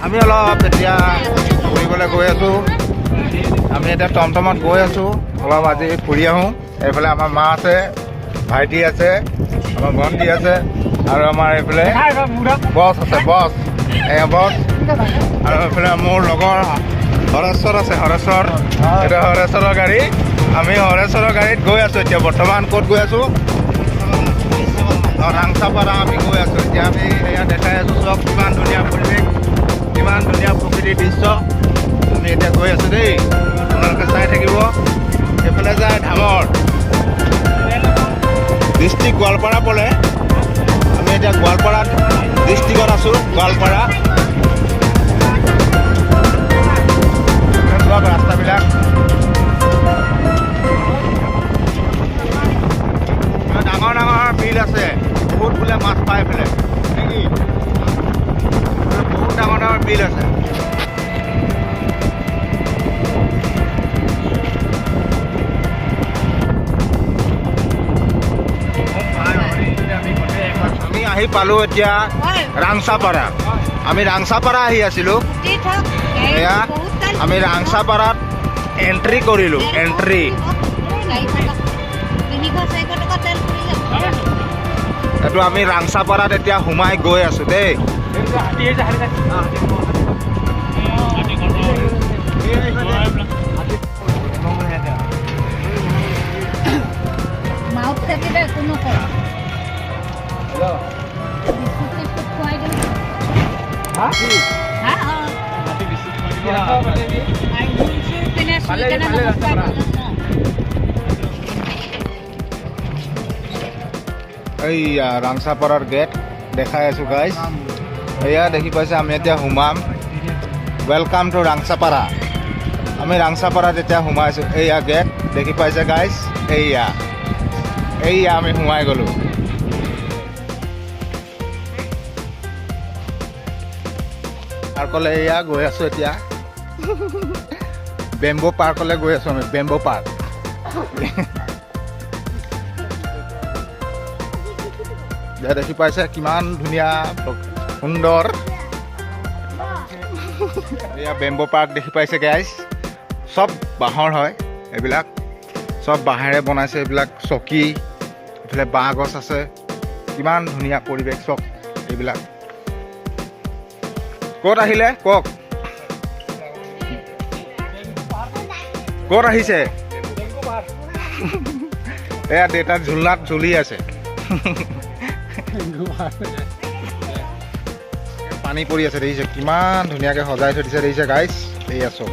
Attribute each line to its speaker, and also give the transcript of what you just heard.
Speaker 1: আমি অলপ এতিয়া ফুৰিবলৈ গৈ আছোঁ। আমি এতিয়া টমটমত গৈ আছোঁ, অলপ আজি ফুৰি আহোঁ। এইফালে আমাৰ মা আছে, ভাইটি আছে, আমাৰ ভণ্টি আছে আৰু আমাৰ এইফালে বছ আছে, বছ আৰু এইফালে মোৰ লগৰ হৰেশ্বৰ আছে, হৰেশ্বৰ। এইটো হৰেশ্বৰৰ গাড়ী। আমি হৰেশ্বৰৰ গাড়ীত গৈ আছোঁ এতিয়া। বৰ্তমান ক'ত গৈ আছোঁ? ৰাংচাপাৰা আমি গৈ আছোঁ এতিয়া। আমি এয়া দেখাই আছোঁ চব, কিমান ধুনীয়া পৰিৱেশ, কিমান ধুনীয়া প্ৰকৃতিৰ দৃশ্য। আমি এতিয়া গৈ আছোঁ দেই, আপোনালোকে চাই থাকিব। এইফালে যায় ধামৰ, ডিষ্ট্ৰিক্ট গোৱালপাৰা পৰে। আমি এতিয়া গোৱালপাৰা ডিষ্ট্ৰিক্টত আছোঁ, গোৱালপাৰা। চব ৰাস্তাবিলাক ডাঙৰ ডাঙৰ বিল আছে, বহুত বোলে মাছ পাই পেলাই নেকি? বহুত ডাঙৰ ডাঙৰ বিল আছে। আমি আহি পালোঁ এতিয়া ৰাংচাপাৰা। আমি ৰাংচাপাৰা আহি আছিলোঁ। এয়া আমি ৰাংচাপাৰাত এণ্ট্ৰি কৰিলোঁ, এণ্ট্ৰি। এইটো আমি ৰাংচাপাৰাত এতিয়া সোমাই গৈ আছোঁ দেই। এইয়া ৰাংচাপাৰাৰ গেট দেখাই আছোঁ গাইজ। এয়া দেখি পাইছে, আমি এতিয়া সোমাম। Welcome to Rangchapara. আমি ৰাংচাপাৰাত এতিয়া সোমাইছোঁ। এইয়া গেট দেখি পাইছে গাইজ। এইয়া আমি সোমাই গ'লোঁ। পাৰ্কলৈ এয়া গৈ আছোঁ এতিয়া। বেম্বো পাৰ্কলৈ গৈ আছোঁ আমি, বেম্বো পাৰ্ক। দেখি পাইছে কিমান ধুনীয়া সুন্দৰ। এয়া বেম্বো পাৰ্ক দেখি পাইছে গাইজ। চব বাঁহৰ হয় এইবিলাক, চব বাঁহেৰে বনাইছে এইবিলাক। চকী, এইফালে বাঁহ গছ আছে, কিমান ধুনীয়া পৰিৱেশ চব এইবিলাক। ক'ত আহিলে কওক? ক'ত আহিছে? এয়া দেউতাৰ ঝুলনাত ঝুলি আছে। পানী পৰি আছে দেখিছে, কিমান ধুনীয়াকৈ সজাই থৈ দিছে দেখিছে গাইজ। এইয়া চব